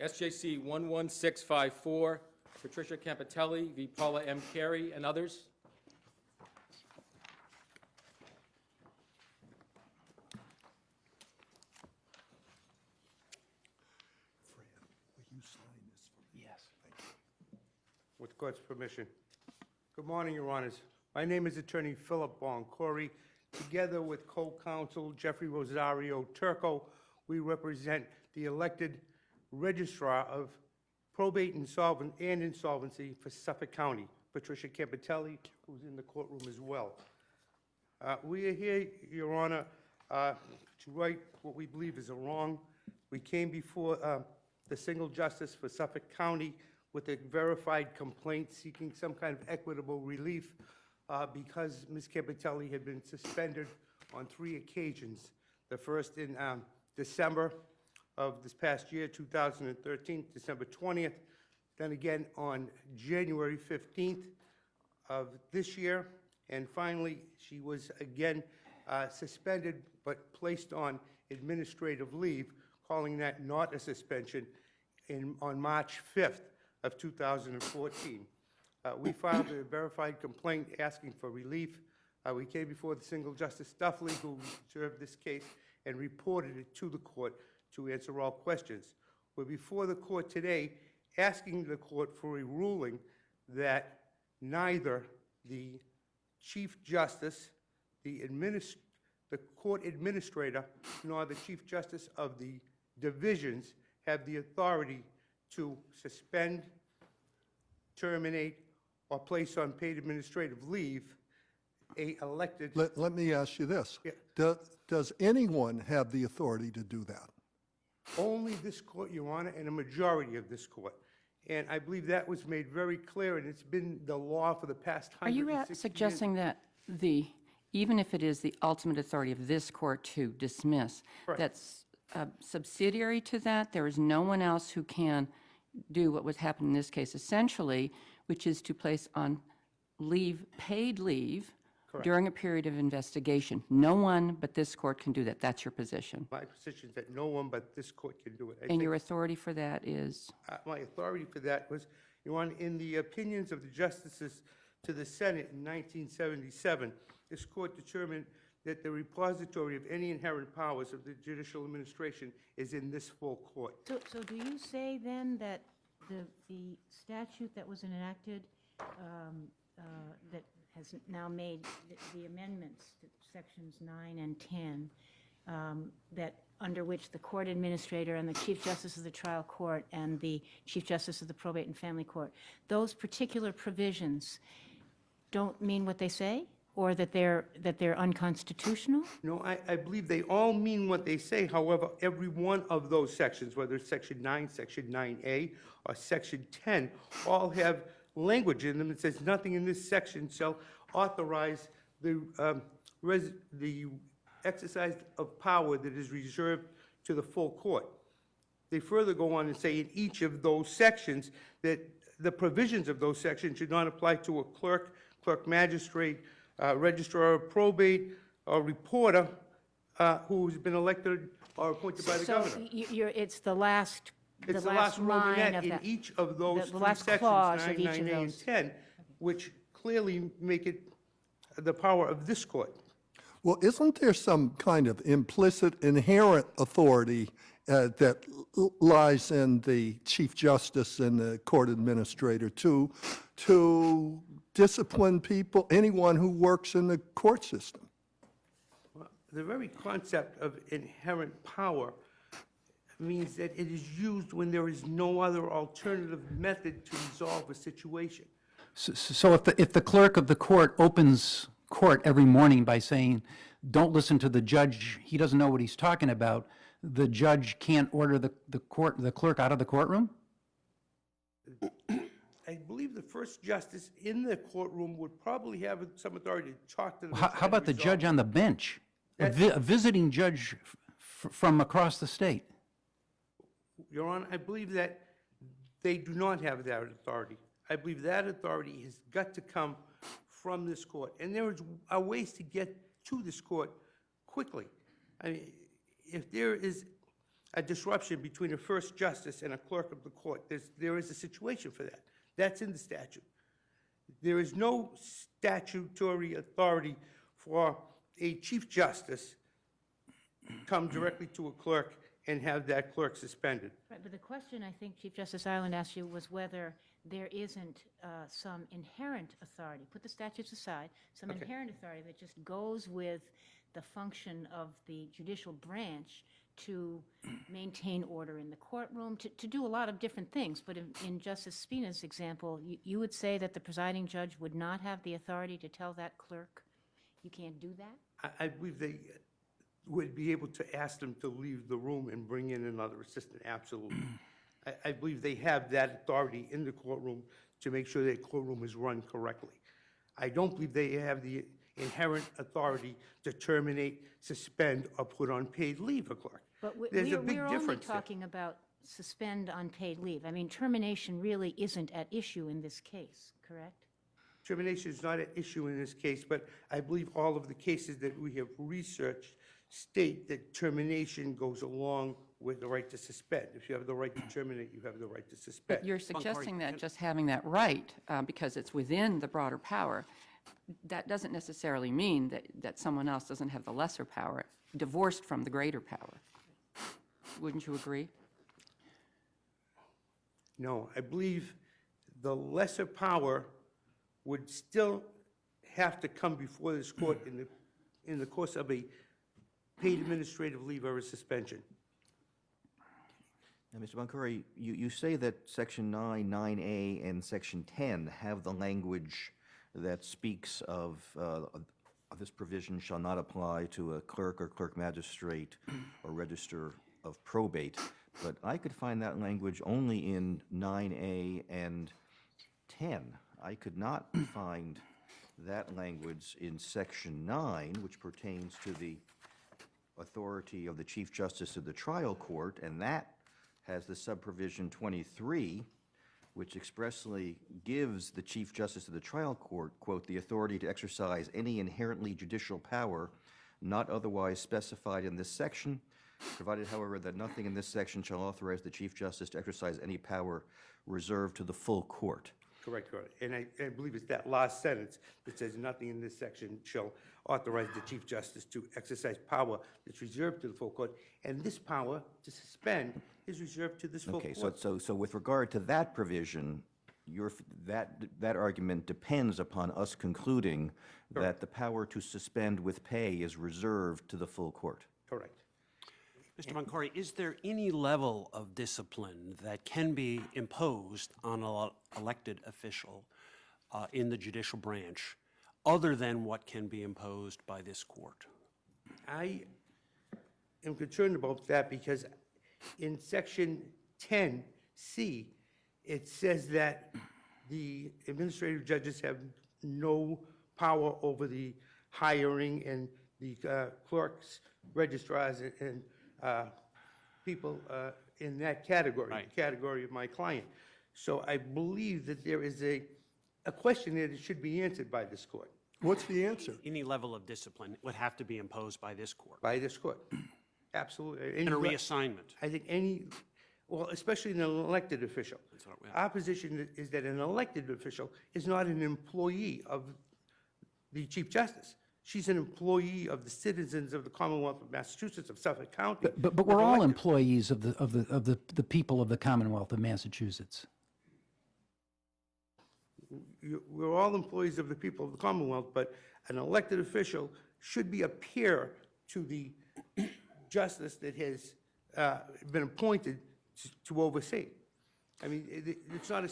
SJC-11654, Patricia Campatelli v. Paula M. Carey and others. Fran, will you sign this for me? Yes. Thank you. With the court's permission. Good morning, Your Honors. My name is Attorney Philip Boncory. Together with co-counsel Jeffrey Rosario Turco, we represent the elected registrar of probate and insolvency for Suffolk County, Patricia Campatelli, who's in the courtroom as well. We are here, Your Honor, to right what we believe is a wrong. We came before the single justice for Suffolk County with a verified complaint seeking some kind of equitable relief because Ms. Campatelli had been suspended on 3 occasions. The first in December of this past year, 2013, December 20th, then again on January 15th of this year, and finally, she was again suspended but placed on administrative leave, calling that not a suspension, on March 5th of 2014. We filed a verified complaint asking for relief. We came before the single Justice Duffley, who observed this case, and reported it to the court to answer all questions. We're before the court today asking the court for a ruling that neither the Chief Justice, the court administrator, nor the Chief Justice of the divisions have the authority to suspend, terminate, or place on paid administrative leave a elected... Let me ask you this. Yeah. Does anyone have the authority to do that? Only this court, Your Honor, and a majority of this court. And I believe that was made very clear, and it's been the law for the past 160 Are you years. suggesting that even if it is the ultimate authority of this court to dismiss, Correct. that's subsidiary to that? There is no one else who can do what would happen in this case, essentially, which is to place on leave, paid leave, Correct. during a period of investigation. No one but this court can do that. That's your position. My position is that no one but this court can do it. I And think, your authority for that is? my authority for that was, Your Honor, in the opinions of the justices to the Senate in 1977, this court determined that the repository of any inherent powers of the judicial administration is in this full court. So do you say then that the statute that was enacted, that has now made the amendments to sections 9 and 10, that under which the court administrator and the Chief Justice of the trial court and the Chief Justice of the probate and family court, those particular provisions don't mean what they say? Or that they're unconstitutional? No, I believe they all mean what they say. However, every one of those sections, whether it's Section 9, Section 9A, or Section 10, all have language in them that says nothing in this section shall authorize the exercise of power that is reserved to the full court. They further go on and say in each of those sections that the provisions of those sections should not apply to a clerk, magistrate, registrar of probate, or reporter who's been elected or appointed by the governor. So it's the last It's the last line romanette of in that. each of those The three last sections, clause of 9, each of 9A, and those. 10, which clearly make it the power of this court. Well, isn't there some kind of implicit, inherent authority that lies in the Chief Justice and the court administrator to discipline people, anyone who works in the court system? Well, the very concept of inherent power means that it is used when there is no other alternative method to resolve a situation. So if the clerk of the court opens court every morning by saying, don't listen to the judge, he doesn't know what he's talking about, the judge can't order the clerk out of the courtroom? I believe the first justice in the courtroom would probably have some authority to talk to the... How about the judge on the bench? A visiting judge from across the state? Your Honor, I believe that they do not have that authority. I believe that authority has got to come from this court. And there are ways to get to this court quickly. I mean, if there is a disruption between a first justice and a clerk of the court. There is a situation for that. That's in the statute. There is no statutory authority for a chief justice come directly to a clerk and have that clerk suspended. Right, but the question I think Chief Justice Ireland asked you was whether there isn't some inherent authority, put the statutes aside, some Okay. inherent authority that just goes with the function of the judicial branch to maintain order in the courtroom, to do a lot of different things. But in Justice Spina's example, you would say that the presiding judge would not have the authority to tell that clerk, you can't do that? I believe they would be able to ask them to leave the room and bring in another assistant, absolutely. I believe they have that authority in the courtroom to make sure that courtroom is run correctly. I don't believe they have the inherent authority to terminate, suspend, or put on paid leave a clerk. But There's a big we're only difference there. talking about suspend unpaid leave. I mean, termination really isn't at issue in this case, correct? Termination is not an issue in this case, but I believe all of the cases that we have researched state that termination goes along with the right to suspend. If you have the right to terminate, you have the right to suspend. But you're suggesting that just having that right, because it's within the broader power, that doesn't necessarily mean that someone else doesn't have the lesser power, divorced from the greater power. Wouldn't you agree? No, I believe the lesser power would still have to come before this court in the course of a paid administrative leave or a suspension. Now, Mr. Boncory, you say that Section 9, 9A, and Section 10 have the language that speaks of this provision shall not apply to a clerk or clerk magistrate or register of probate, but I could find that language only in 9A and 10. I could not find that language in Section 9, which pertains to the authority of the Chief Justice of the trial court, and that has the subprovision 23, which expressly gives the Chief Justice of the trial court, quote, the authority to exercise any inherently judicial power not otherwise specified in this section, provided, however, that nothing in this section shall authorize the Chief Justice to exercise any power reserved to the full court. Correct, correct. And I believe it's that last sentence that says nothing in this section shall authorize the Chief Justice to exercise power that's reserved to the full court. And this power to suspend is reserved to this full Okay, court. so with regard to that provision, that argument depends upon us concluding that the power to suspend with pay is reserved to the full court. Correct. Mr. Boncory, is there any level of discipline that can be imposed on an elected official in the judicial branch other than what can be imposed by this court? I am concerned about that because in Section 10C, it says that the administrative judges have no power over the hiring and the clerks, registrars, and people in that category, Right. the category of my client. So I believe that there is a question there that should be answered by this court, What's the answer? Any level of discipline would have to be imposed by this court. by this court. Absolutely. And a reassignment. I think well, especially an elected official. what we- Our position is that an elected official is not an employee of the Chief Justice. She's an employee of the citizens of the Commonwealth of Massachusetts, of Suffolk County. But we're all elected. employees of the people of the Commonwealth of Massachusetts. We're all employees of the people of the Commonwealth, but an elected official should be a peer to the justice that has been appointed to oversee. I mean, it's not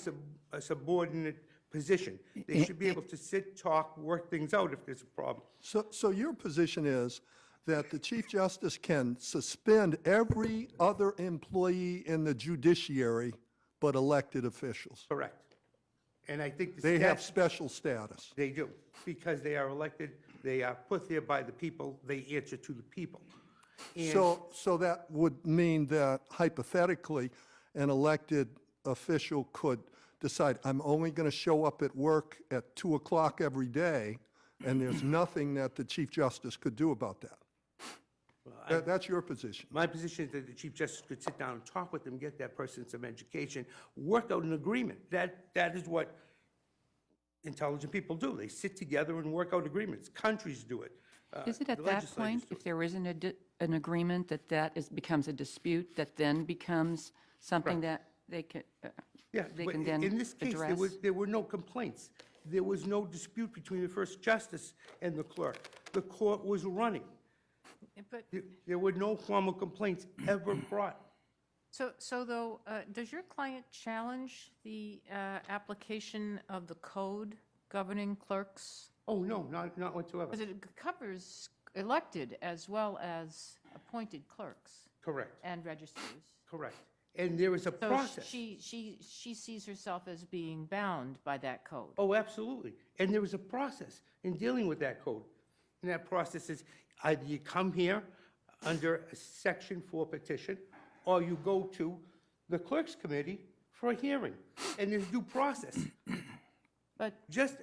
a subordinate position. They should be able to sit, talk, work things out if there's a problem. So your position is that the Chief Justice can suspend every other employee in the judiciary but elected officials? Correct. And I think the They have statute- special status. They do, because they are elected, they are put there by the people, they answer to the people. And So that would mean that hypothetically, an elected official could decide, I'm only going to show up at work at 2 o'clock every day, and there's nothing that the Chief Justice could do about that. That's your position. My position is that the Chief Justice could sit down and talk with them, get that person some education, work out an agreement. That is what intelligent people do. They sit together and work out agreements. Countries do it. Is it The at that legislators point, do if there isn't an agreement, becomes a dispute, that then becomes something that they can, Yeah, they but can then in this case, address? there were no complaints. There was no dispute between the first justice and the clerk. The court was running. But, There were no formal complaints ever brought. so though, does your client challenge the application of the code governing clerks? Oh, no, not whatsoever. Because it covers elected as well as appointed clerks Correct, and registers. correct. And there is a So process. she sees herself as being bound by that code. Oh, absolutely. And there is a process in dealing with that code. And that process is either you come here under a Section 4 petition, or you go to the Clerks Committee for a hearing. And there's due process. But Just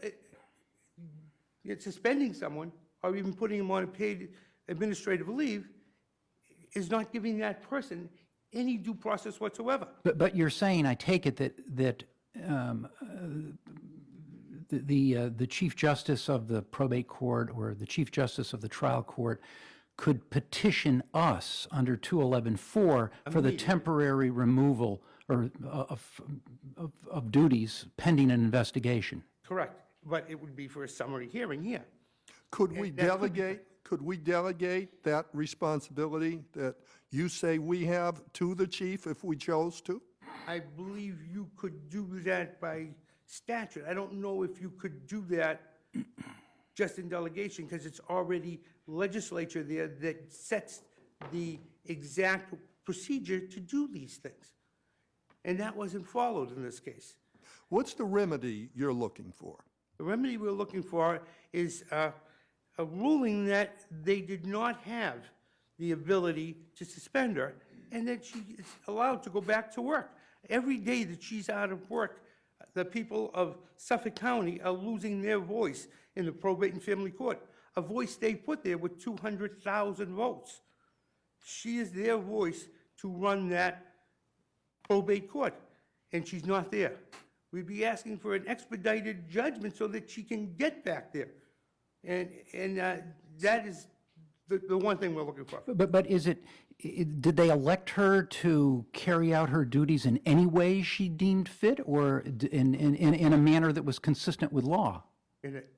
suspending someone, or even putting them on a paid administrative leave, is not giving that person any due process whatsoever. But you're saying, I take it, that the Chief Justice of the probate court or the Chief Justice of the trial court could petition us under 211-4 for the temporary removal or of duties pending an investigation. Correct. But it would be for a summary hearing here. Could we that could be- delegate that responsibility that you say we have to the chief if we chose to? I believe you could do that by statute. I don't know if you could do that just in delegation, because it's already legislature there that sets the exact procedure to do these things. And that wasn't followed in this case. What's the remedy you're looking for? The remedy we're looking for is a ruling that they did not have the ability to suspend her, and that she is allowed to go back to work. Every day that she's out of work, the people of Suffolk County are losing their voice in the probate and family court, a voice they put there with 200,000 votes. She is their voice to run that probate court, and she's not there. We'd be asking for an expedited judgment so that she can get back there. And that is the one thing we're looking for. But did they elect her to carry out her duties in any way she deemed fit, or in a manner that was consistent with law?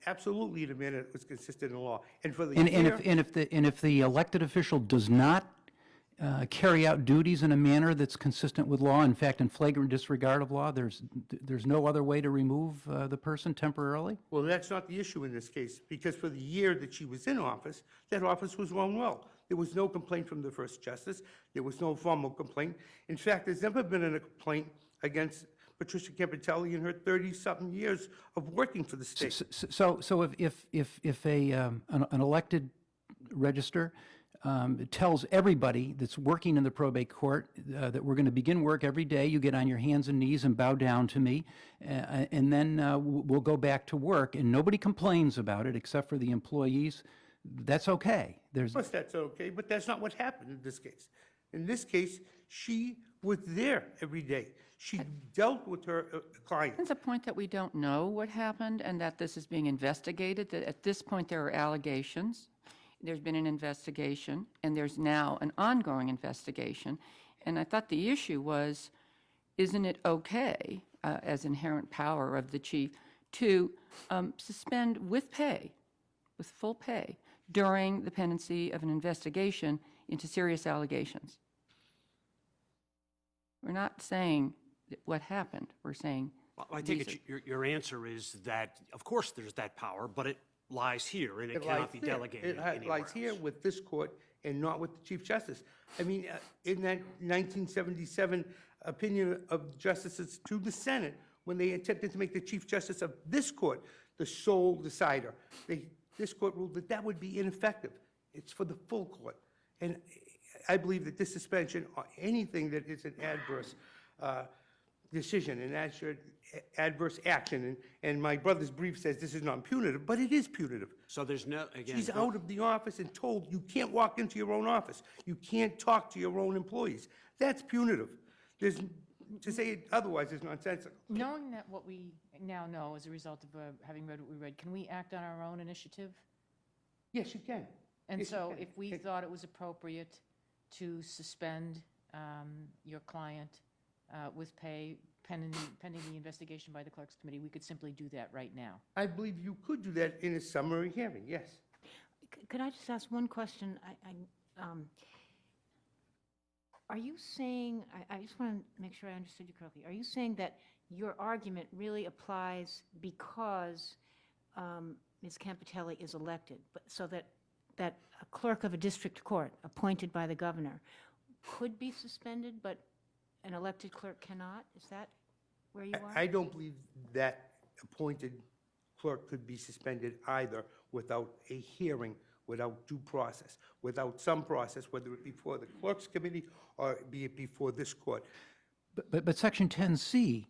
Absolutely in a manner that was consistent in the law. And for the And year, if the elected official does not carry out duties in a manner that's consistent with law, in fact, in flagrant disregard of law, there's no other way to remove the person temporarily? well, that's not the issue in this case, because for the year that she was in office, that office was run well. There was no complaint from the first justice. There was no formal complaint. In fact, there's never been a complaint against Patricia Campatelli in her 30-something years of working for the state. So if an elected register tells everybody that's working in the probate court that we're going to begin work every day, you get on your hands and knees and bow down to me, and then we'll go back to work, and nobody complains about it except for the employees, that's okay. Of course, that's okay, but that's not what happened in this case. In this case, she was there every day. She dealt with her client. It's a point that we don't know what happened and that this is being investigated, that at this point there are allegations. There's been an investigation, and there's now an ongoing investigation. And I thought the issue was, isn't it okay, as inherent power of the chief, to suspend with pay, with full pay, during the pendency of an investigation into serious allegations? We're not saying what happened. We're saying Well, I take these it your answer is that, of course, there's that power, but it lies here, and it cannot be delegated anywhere It lies here else. with this court and not with the Chief Justice. I mean, in that 1977 opinion of justices to the Senate, when they attempted to make the Chief Justice of this court the sole decider, this court ruled that that would be ineffective. It's for the full court. And I believe that this suspension, or anything that is an adverse decision, and that's your adverse action. And my brother's brief says this is not punitive, but it is punitive. So there's no, again. She's out of the office and told you can't walk into your own office. You can't talk to your own employees. That's punitive. To say it otherwise is nonsensical. Knowing that what we now know as a result of having read what we read, can we act on our own initiative? Yes, you can. And Yes, you so can. if we thought it was appropriate to suspend your client with pay pending the investigation by the Clerks Committee, we could simply do that right now. I believe you could do that in a summary hearing, yes. Could I just ask one question? Are you saying, I just want to make sure I understood you correctly. Are you saying that your argument really applies because Ms. Campatelli is elected, but so that a clerk of a district court appointed by the governor could be suspended, but an elected clerk cannot? Is that where you are? I don't believe that appointed clerk could be suspended either without a hearing, without due process, without some process, whether it be before the Clerks Committee or be it before this court. But Section 10C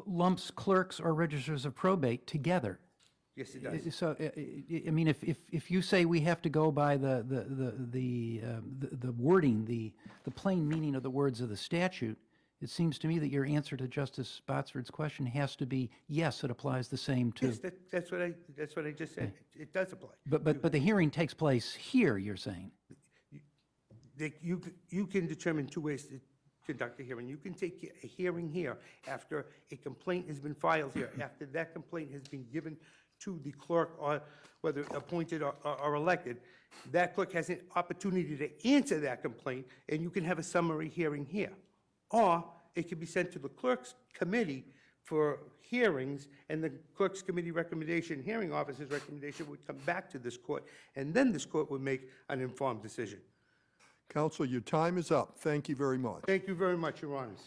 lumps clerks or registers of probate together. Yes, it does. So, I mean, if you say we have to go by the wording, the plain meaning of the words of the statute, it seems to me that your answer to Justice Botsford's question has to be, yes, it applies the same to. Yes, that's what I just said. It does apply. But the hearing takes place here, you're saying? You can determine two ways to conduct a hearing. You can take a hearing here after a complaint has been filed here, after that complaint has been given to the clerk, or whether appointed or elected. That clerk has an opportunity to answer that complaint, and you can have a summary hearing here. Or it can be sent to the Clerks Committee for hearings, and the Clerks Committee recommendation, hearing officer's recommendation would come back to this court, and then this court would make an informed decision. Counsel, your time is up. Thank you very much. Thank you very much, Your Honors.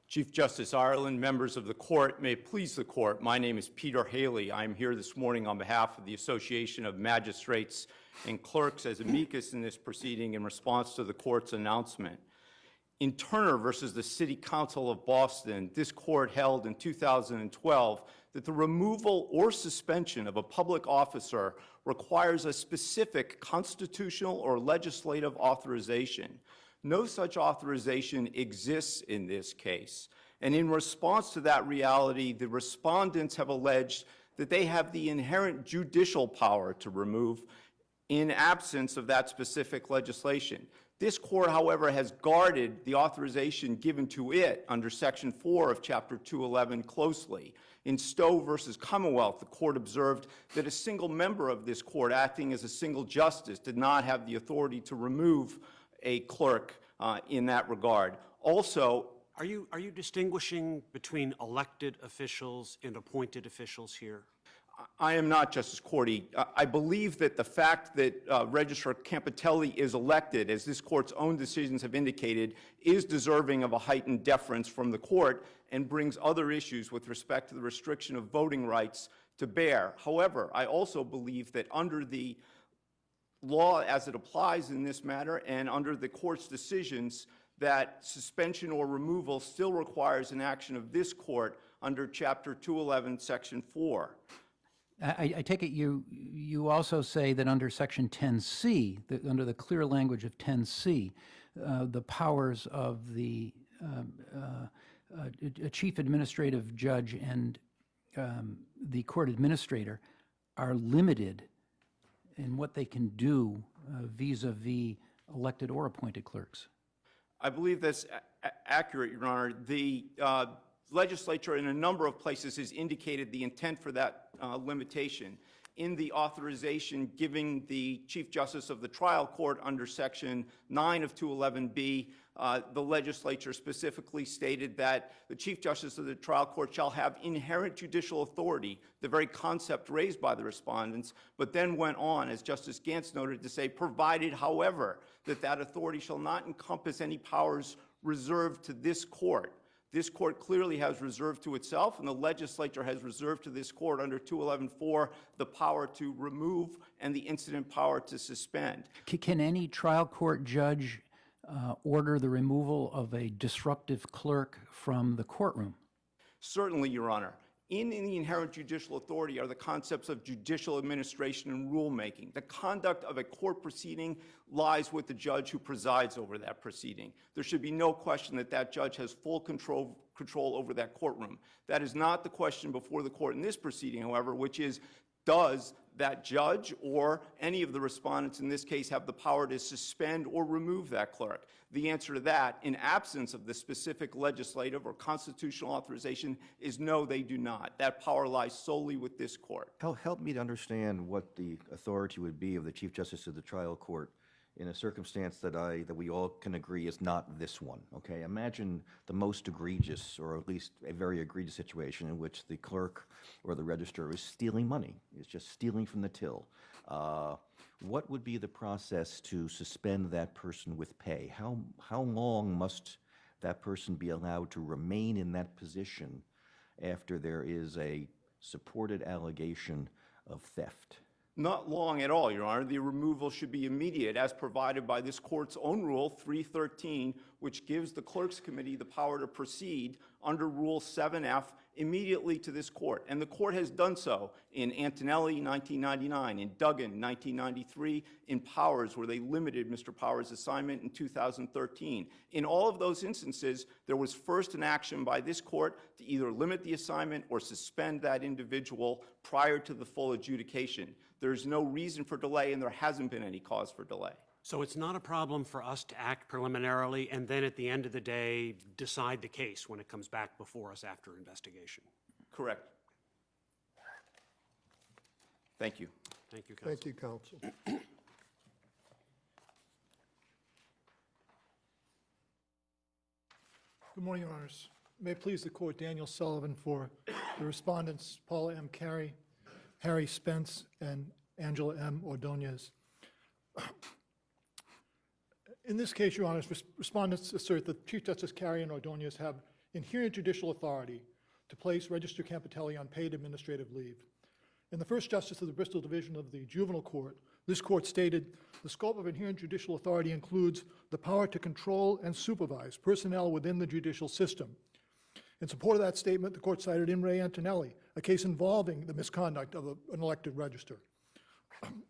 Chief Justice Ireland, members of the court, may it please the court, my name is Peter Haley. I'm here this morning on behalf of the Association of Magistrates and Clerks as amicus in this proceeding in response to the court's announcement. In Turner versus the City Council of Boston, this court held in 2012 that the removal or suspension of a public officer requires a specific constitutional or legislative authorization. No such authorization exists in this case. And in response to that reality, the respondents have alleged that they have the inherent judicial power to remove in absence of that specific legislation. This court, however, has guarded the authorization given to it under Section 4 of Chapter 211 closely. In Stowe versus Commonwealth, the court observed that a single member of this court, acting as a single justice, did not have the authority to remove a clerk in that regard. Also, Are you distinguishing between elected officials and appointed officials here? I am not, Justice Cordy. I believe that the fact that Registrar Campatelli is elected, as this court's own decisions have indicated, is deserving of a heightened deference from the court and brings other issues with respect to the restriction of voting rights to bear. However, I also believe that under the law as it applies in this matter and under the court's decisions, that suspension or removal still requires an action of this court under Chapter 211, Section 4. I take it you also say that under Section 10C, that under the clear language of 10C, the powers of the chief administrative judge and the court administrator are limited in what they can do vis-a-vis elected or appointed clerks. I believe that's accurate, Your Honor. The legislature in a number of places has indicated the intent for that limitation. In the authorization giving the Chief Justice of the trial court under Section 9 of 211B, the legislature specifically stated that the Chief Justice of the trial court shall have inherent judicial authority, the very concept raised by the respondents, but then went on, as Justice Gantz noted, to say, provided, however, that that authority shall not encompass any powers reserved to this court. This court clearly has reserved to itself, and the legislature has reserved to this court under 211-4 the power to remove and the incident power to suspend. Can any trial court judge order the removal of a disruptive clerk from the courtroom? Certainly, Your Honor. In the inherent judicial authority are the concepts of judicial administration and rulemaking. The conduct of a court proceeding lies with the judge who presides over that proceeding. There should be no question that that judge has full control over that courtroom. That is not the question before the court in this proceeding, however, which is, does that judge or any of the respondents in this case have the power to suspend or remove that clerk? The answer to that, in absence of the specific legislative or constitutional authorization, is no, they do not. That power lies solely with this court. Help me to understand what the authority would be of the Chief Justice of the trial court in a circumstance that we all can agree is not this one, okay? Imagine the most egregious, or at least a very egregious situation in which the clerk or the registrar is stealing money, is just stealing from the till. What would be the process to suspend that person with pay? How long must that person be allowed to remain in that position after there is a supported allegation of theft? Not long at all, Your Honor. The removal should be immediate, as provided by this court's own Rule 313, which gives the Clerks Committee the power to proceed under Rule 7F immediately to this court. And the court has done so in Antonelli, 1999, in Duggan, 1993, in Powers, where they limited Mr. Powers' assignment in 2013. In all of those instances, there was first an action by this court to either limit the assignment or suspend that individual prior to the full adjudication. There's no reason for delay, and there hasn't been any cause for delay. So it's not a problem for us to act preliminarily and then at the end of the day decide the case when it comes back before us after investigation? Correct. Thank you. Thank you, counsel. Thank you, counsel. Good morning, Your Honors. May it please the Court, Daniel Sullivan for the respondents, Paula M. Carey, Harry Spence, and Angela M. Ordonez. In this case, Your Honors, respondents assert that Chief Justice Carey and Ordonez have inherent judicial authority to place Register Campatelli on paid administrative leave. In the first Justice of the Bristol Division of the Juvenile Court, this court stated, the scope of inherent judicial authority includes the power to control and supervise personnel within the judicial system. In support of that statement, the court cited In re Antonelli, a case involving the misconduct of an elected register.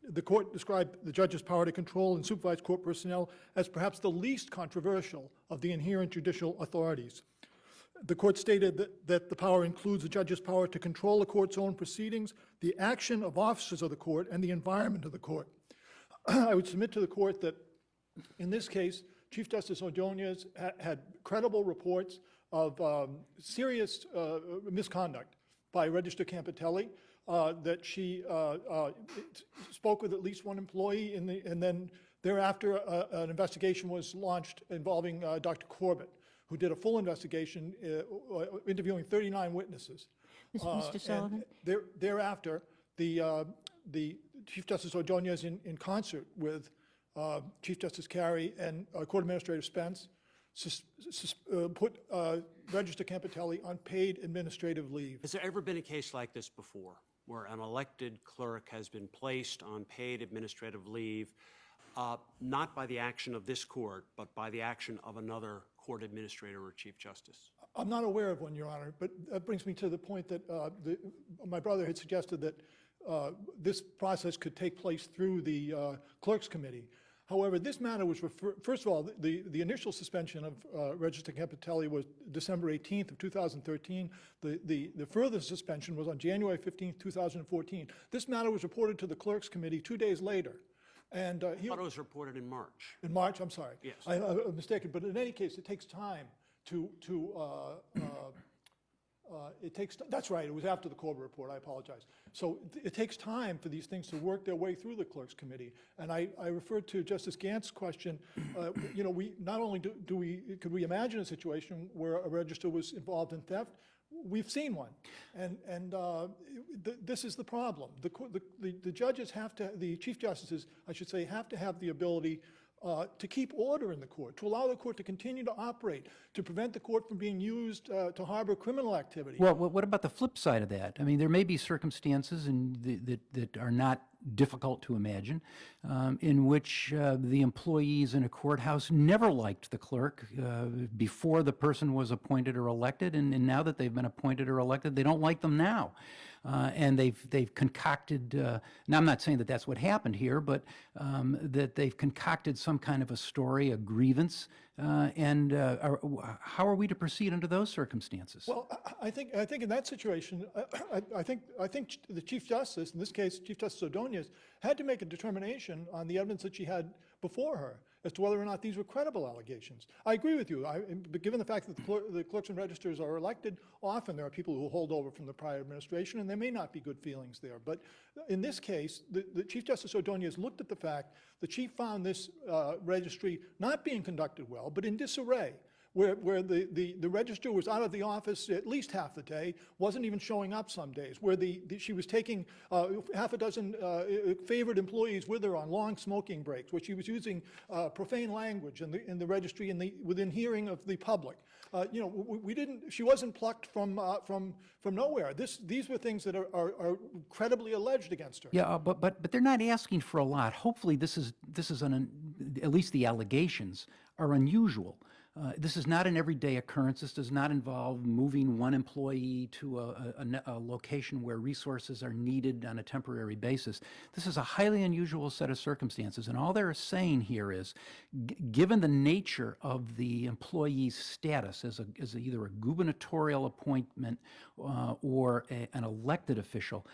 The court described the judge's power to control and supervise court personnel as perhaps the least controversial of the inherent judicial authorities. The court stated that the power includes the judge's power to control the court's own proceedings, the action of officers of the court, and the environment of the court. I would submit to the court that in this case, Chief Justice Ordonez had credible reports of serious misconduct by Register Campatelli, that she spoke with at least one employee, and then thereafter an investigation was launched involving Dr. Corbett, who did a full investigation, interviewing 39 witnesses. Mr. Sullivan? And thereafter, the Chief Justice Ordonez, in concert with Chief Justice Carey and Court Administrator Spence, put Register Campatelli on paid administrative leave. Has there ever been a case like this before, where an elected clerk has been placed on paid administrative leave, not by the action of this court, but by the action of another court administrator or chief justice? I'm not aware of one, Your Honor, but that brings me to the point that my brother had suggested that this process could take place through the Clerks Committee. However, this matter was, first of all, the initial suspension of Register Campatelli was December 18th of 2013. The further suspension was on January 15th, 2014. This matter was reported to the Clerks Committee 2 days later. And I thought it was reported in March. in March, I'm sorry. Yes. I'm mistaken, but in any case, it takes time that's right, it was after the Corbett report, I apologize. So it takes time for these things to work their way through the Clerks Committee. And I referred to Justice Gantz's question, you know, we not only could we imagine a situation where a register was involved in theft, we've seen one. And this is the problem. The judges have to, the Chief Justices, I should say, have to have the ability to keep order in the court, to allow the court to continue to operate, to prevent the court from being used to harbor criminal activity. Well, what about the flip side of that? I mean, there may be circumstances that are not difficult to imagine, in which the employees in a courthouse never liked the clerk before the person was appointed or elected, and now that they've been appointed or elected, they don't like them now. And they've concocted, now I'm not saying that that's what happened here, but that they've concocted some kind of a story, a grievance, how are we to proceed under those circumstances? Well, I think in that situation, I think the Chief Justice, in this case, Chief Justice Ordonez, had to make a determination on the evidence that she had before her as to whether or not these were credible allegations. I agree with you, but given the fact that the clerks and registers are elected, often there are people who hold over from the prior administration, and there may not be good feelings there. But in this case, the Chief Justice Ordonez looked at the fact that she found this registry not being conducted well, but in disarray, where the register was out of the office at least half the day, wasn't even showing up some days, where she was taking half a dozen favored employees with her on long smoking breaks, where she was using profane language in the registry within hearing of the public. You know, she wasn't plucked from nowhere. These were things that are credibly alleged against her. Yeah, but they're not asking for a lot. Hopefully, this is at least the allegations are unusual. This is not an everyday occurrence. This does not involve moving one employee to a location where resources are needed on a temporary basis. This is a highly unusual set of circumstances, and all they're saying here is, given the nature of the employee's status as either a gubernatorial appointment or an elected official,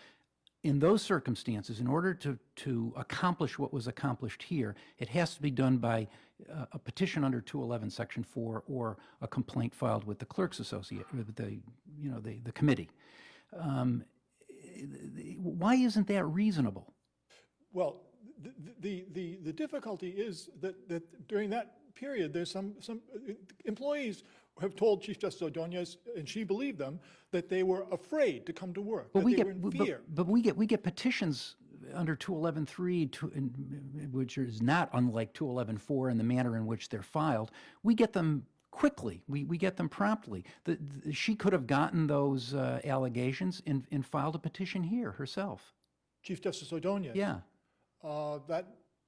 in those circumstances, in order to accomplish what was accomplished here, it has to be done by a petition under 211, Section 4, or a complaint filed with the Clerks Association, with the committee. Why isn't that reasonable? Well, the difficulty is that during that period, there's some employees have told Chief Justice Ordonez, and she believed them, that they were afraid to come to work, that they were in fear. But we get petitions under 211.3, which is not unlike 211.4 in the manner in which they're filed. We get them quickly. We get them promptly. She could have gotten those allegations and filed a petition here herself. Chief Justice Ordonez? Yeah. That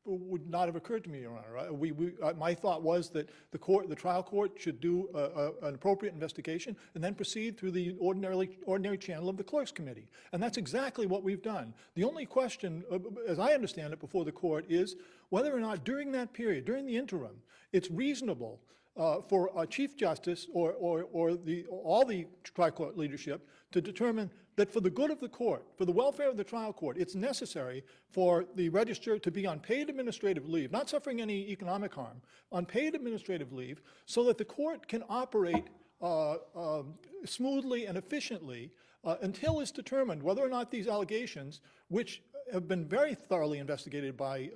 would not have occurred to me, Your Honor. My thought was that the trial court should do an appropriate investigation and then proceed through the ordinary channel of the Clerks Committee. And that's exactly what we've done. The only question, as I understand it before the court, is whether or not during that period, during the interim, it's reasonable for a Chief Justice or all the trial court leadership to determine that for the good of the court, for the welfare of the trial court, it's necessary for the register to be on paid administrative leave, not suffering any economic harm, on paid administrative leave, so that the court can operate smoothly and efficiently until it's determined whether or not these allegations, which have been very thoroughly investigated by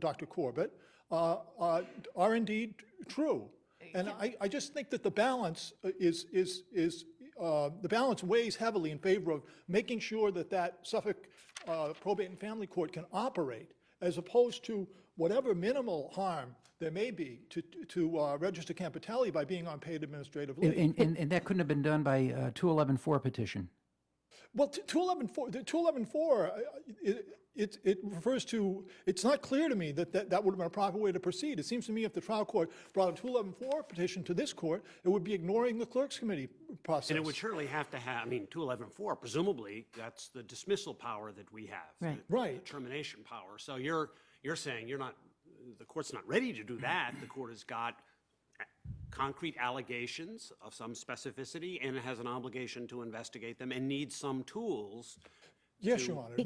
Dr. Corbett, are indeed true. And I just think that the balance the balance weighs heavily in favor of making sure that Suffolk Probate and Family Court can operate, as opposed to whatever minimal harm there may be to Register Campatelli by being on paid administrative leave. And that couldn't have been done by 211.4 petition. Well, 211.4, it refers to, it's not clear to me that would have been a proper way to proceed. It seems to me if the trial court brought a 211.4 petition to this court, it would be ignoring the Clerks Committee process. And it would surely have to have, 211.4, presumably, that's the dismissal power that we have. Right. The termination power. So you're saying the court's not ready to do that. The court has got concrete allegations of some specificity, and it has an obligation to investigate them and needs some tools. Yes, Your Honor.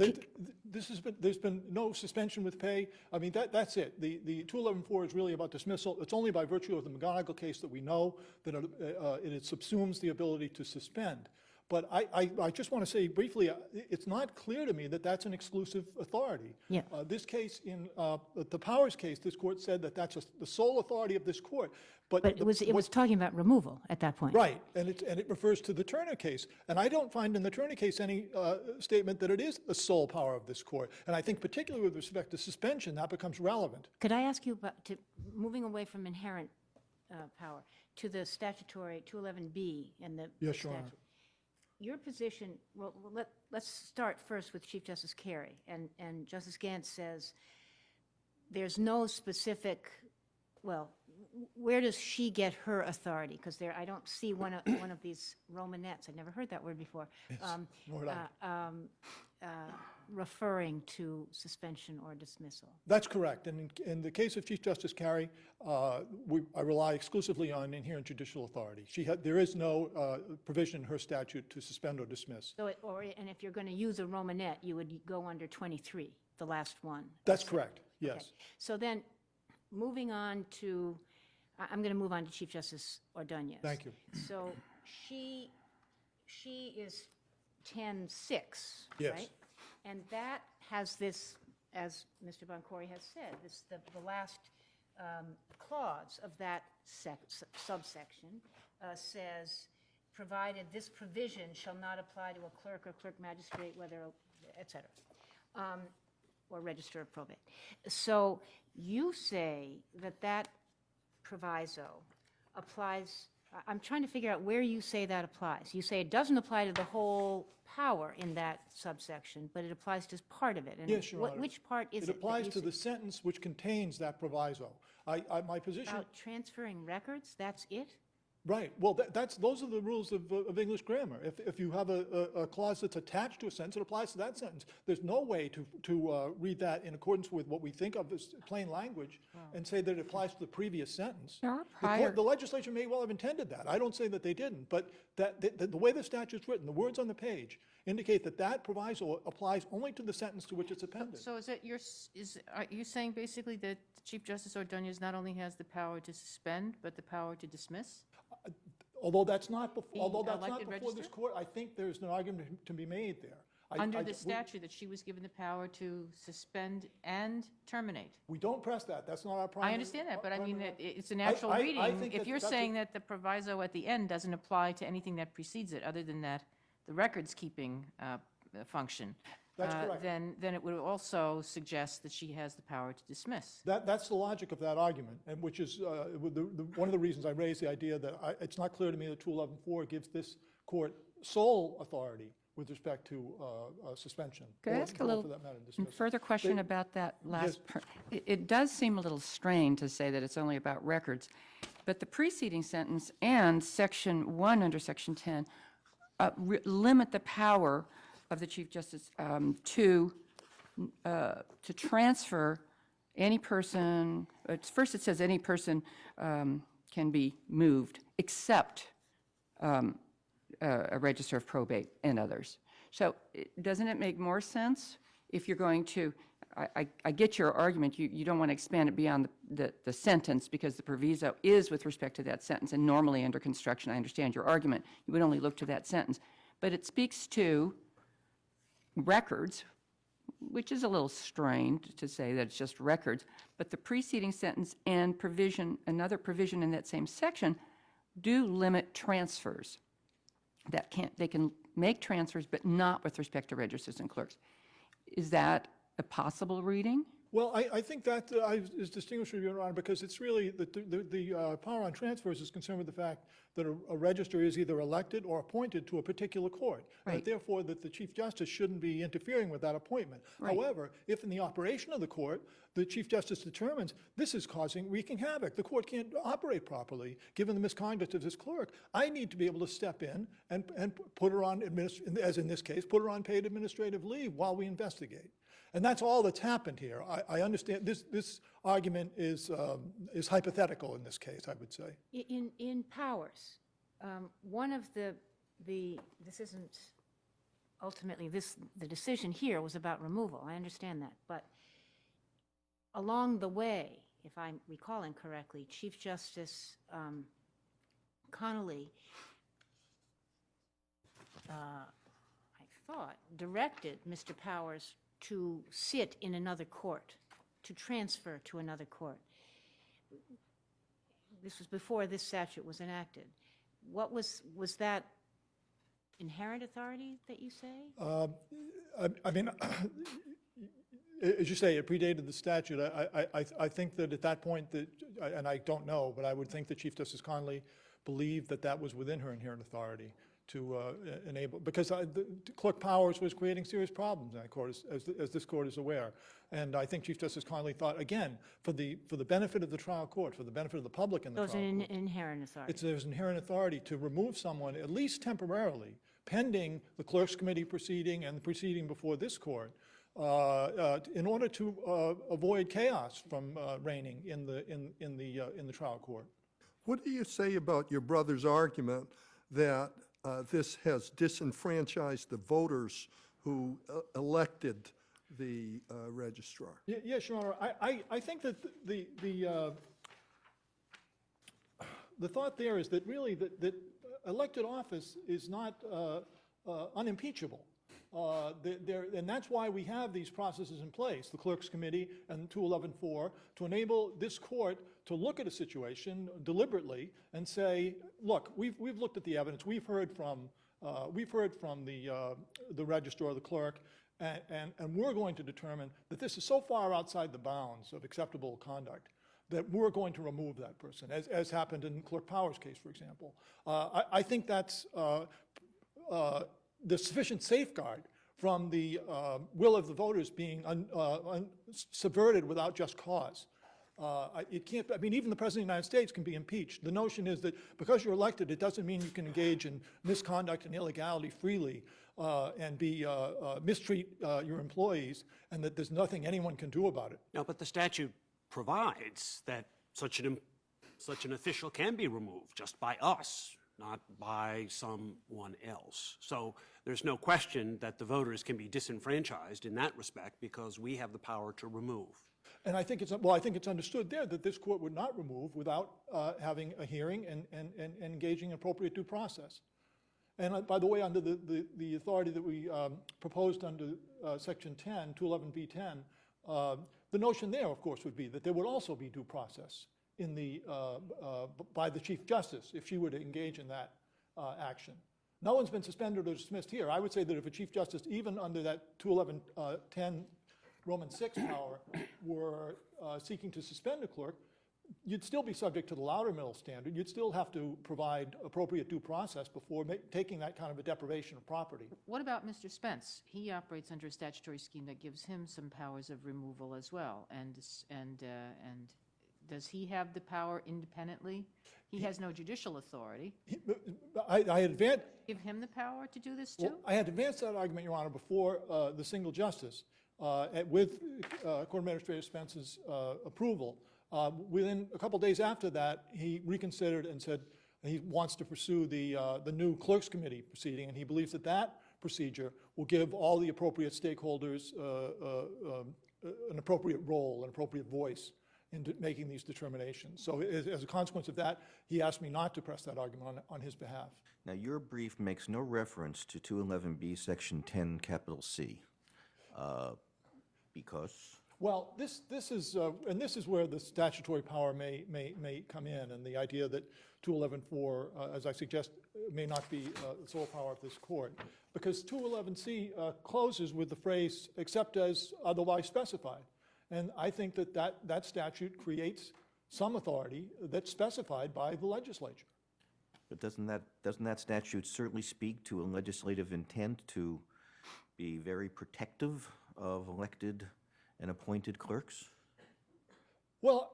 There's been no suspension with pay. I mean, that's it. The 211.4 is really about dismissal. It's only by virtue of the McGonigal case that we know that it subsumes the ability to suspend. But I just want to say briefly, it's not clear to me that that's an exclusive authority. Yeah. This case, in the Powers case, this court said that that's the sole authority of this court. But it was talking about removal at that point. Right, and it refers to the Turner case. And I don't find in the Turner case any statement that it is the sole power of this court. And I think particularly with respect to suspension, that becomes relevant. Could I ask you about, moving away from inherent power to the statutory 211B and the Yes, Your Honor. statute? Your position, well, let's start first with Chief Justice Carey. And Justice Gantz says there's no specific, well, where does she get her authority? Because I don't see one of these Romanettes, I've never heard that word before, Nor did I. referring to suspension or dismissal. That's correct. And in the case of Chief Justice Carey, I rely exclusively on inherent judicial authority. There is no provision in her statute to suspend or dismiss. So, and if you're going to use a Romanette, you would go under 23, the last one. That's correct, Okay. yes. So then, moving on to, I'm going to move on to Chief Justice Ordonez. Thank you. So she is 10-6, Yes. right? And that has this, as Mr. Boncory has said, the last clause of that subsection says, provided this provision shall not apply to a clerk or clerk magistrate, whether, et cetera, or register of probate. So you say that proviso applies, I'm trying to figure out where you say that applies. You say it doesn't apply to the whole power in that subsection, but it applies to part of it. And Yes, Your Honor. which part is it? It applies that to you the say? sentence which contains that proviso. My position, About transferring records, that's it? right, well, those are the rules of English grammar. If you have a clause that's attached to a sentence, it applies to that sentence. There's no way to read that in accordance with what we think of as plain language and say that it applies to the previous sentence. There are The legislature may well have intended that. I don't say that they didn't, but the way the statute's written, the words on the page indicate that proviso applies only to the sentence to which it's appended. So are you saying basically that Chief Justice Ordonez not only has the power to suspend, but the power to dismiss? Although that's not before elected this register? court, I think there's an argument to be made there. Under the statute, that she was given the power to suspend and terminate? We don't press that. That's not our primary. I understand that, but I mean, primary- it's a natural I reading. think If that you're that's saying that the proviso at the end doesn't apply to anything that precedes it, other than that, the records-keeping function, That's correct. then it would also suggest that she has the power to dismiss. That's the logic of that argument, and which is one of the reasons I raised the idea that it's not clear to me that 211-4 gives this court sole authority with respect to suspension. Could I or- ask a or, little for that matter, dismissal. further question about that last? It does seem a little strained to say that it's only about records, but the preceding sentence and Section 1 under Section 10 limit the power of the Chief Justice to transfer any person, first it says any person can be moved except a register of probate and others. So doesn't it make more sense if you're going to, I get your argument, you don't want to expand it beyond the sentence because the proviso is with respect to that sentence, and normally under construction, I understand your argument, you would only look to that sentence. But it speaks to records, which is a little strained to say that it's just records, but the preceding sentence and provision, another provision in that same section, do limit transfers. They can make transfers, but not with respect to registers and clerks. Is that a possible reading? Well, I think that is distinguished from Your Honor, because it's really, the power on transfers is concerned with the fact that a register is either elected or appointed to a particular court. And Right. therefore, that the Chief Justice shouldn't be interfering with that appointment. Right. However, if in the operation of the court, the Chief Justice determines this is wreaking havoc, the court can't operate properly, given the misconduct of this clerk, I need to be able to step in and put her on, as in this case, put her on paid administrative leave while we investigate. And that's all that's happened here. I understand this argument is hypothetical in this case, I would say. In powers, one of this isn't ultimately, the decision here was about removal, I understand that, but along the way, if I'm recalling correctly, Chief Justice Connolly I thought, directed Mr. Powers to sit in another court, to transfer to another court. This was before this statute was enacted. What was that inherent authority that you say? I mean, as you say, it predated the statute. I think that at that point, and I don't know, but I would think that Chief Justice Conley believed that that was within her inherent authority to enable, because the Clerk Powers was creating serious problems in that court, as this court is aware. And I think Chief Justice Conley thought, again, for the benefit of the trial court, for the benefit of the public in the trial There's court. an inherent authority. There's inherent authority to remove someone, at least temporarily, pending the Clerks Committee proceeding and the proceeding before this court, in order to avoid chaos from reigning in the trial court. What do you say about your brother's argument that this has disenfranchised the voters who elected the registrar? Yes, Your Honor. I think that the thought there is that really that elected office is not unimpeachable. And that's why we have these processes in place, the Clerks Committee and 211-4, to enable this court to look at a situation deliberately and say, look, we've looked at the evidence, we've heard from the registrar, the clerk, and we're going to determine that this is so far outside the bounds of acceptable conduct that we're going to remove that person, as happened in Clerk Powers' case, for example. I think that's the sufficient safeguard from the will of the voters being subverted without just cause. It can't, I mean, even the President of the United States can be impeached. The notion is that because you're elected, it doesn't mean you can engage in misconduct and illegality freely and mistreat your employees, and that there's nothing anyone can do about it. No, but the statute provides that such an official can be removed just by us, not by someone else. So there's no question that the voters can be disenfranchised in that respect because we have the power to remove. And I think it's understood there that this court would not remove without having a hearing and engaging appropriate due process. And by the way, under the authority that we proposed under Section 10, 211B10, the notion there, of course, would be that there would also be due process in by the Chief Justice if she were to engage in that action. No one's been suspended or dismissed here. I would say that if a Chief Justice, even under that 21110 Roman 6 power, were seeking to suspend a clerk, you'd still be subject to the Loudermill standard. You'd still have to provide appropriate due process before taking that kind of a deprivation of property. What about Mr. Spence? He operates under a statutory scheme that gives him some powers of removal as well. And does he have the power independently? He has no judicial authority. I had advanced... Give him the power to do this too? Well, I had advanced that argument, Your Honor, before the single justice, with Court Administrator Spence's approval. Within a couple days after that, he reconsidered and said he wants to pursue the new Clerks Committee proceeding, and he believes that that procedure will give all the appropriate stakeholders an appropriate role, an appropriate voice in making these determinations. So as a consequence of that, he asked me not to press that argument on his behalf. Now, your brief makes no reference to 211B, Section 10, capital C, because? Well, this is, and this is where the statutory power may come in, and the idea that 211.4, as I suggest, may not be the sole power of this court, because 211C closes with the phrase, except as otherwise specified. And I think that statute creates some authority that's specified by the legislature. But doesn't that statute certainly speak to a legislative intent to be very protective of elected and appointed clerks? Well,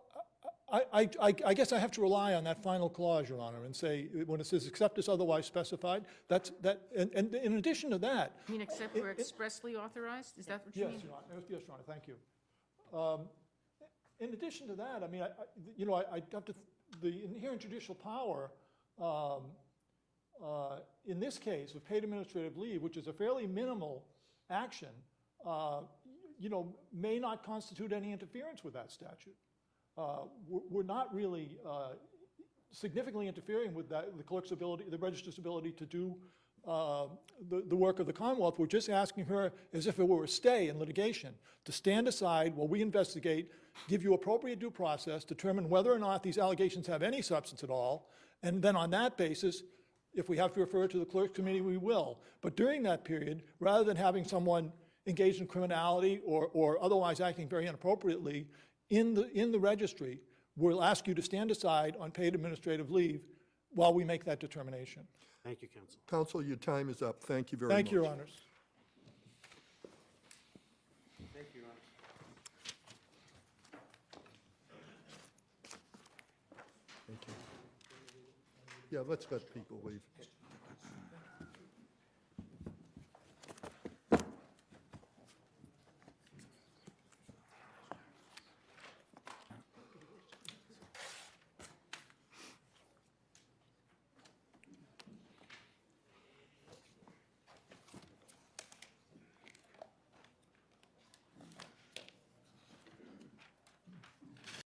I guess I have to rely on that final clause, Your Honor, and say, when it says except as otherwise specified, and in addition to that... You mean except where expressly authorized? Is that what you mean? Yes, Your Honor. Yes, Your Honor, thank you. In addition to that, I mean, I have to, the inherent judicial power in this case of paid administrative leave, which is a fairly minimal action, may not constitute any interference with that statute. We're not really significantly interfering with the clerk's ability, the registrar's ability to do the work of the Commonwealth. We're just asking her, as if it were a stay in litigation, to stand aside while we investigate, give you appropriate due process, determine whether or not these allegations have any substance at all, and then on that basis, if we have to refer to the Clerks Committee, we will. But during that period, rather than having someone engaged in criminality or otherwise acting very inappropriately in the registry, we'll ask you to stand aside on paid administrative leave while we make that determination. Thank you, counsel. Counsel, your time is up. Thank you very much. Thank you, Your Honors. Thank you, Your Honor. Thank you. Yeah, let's let people leave.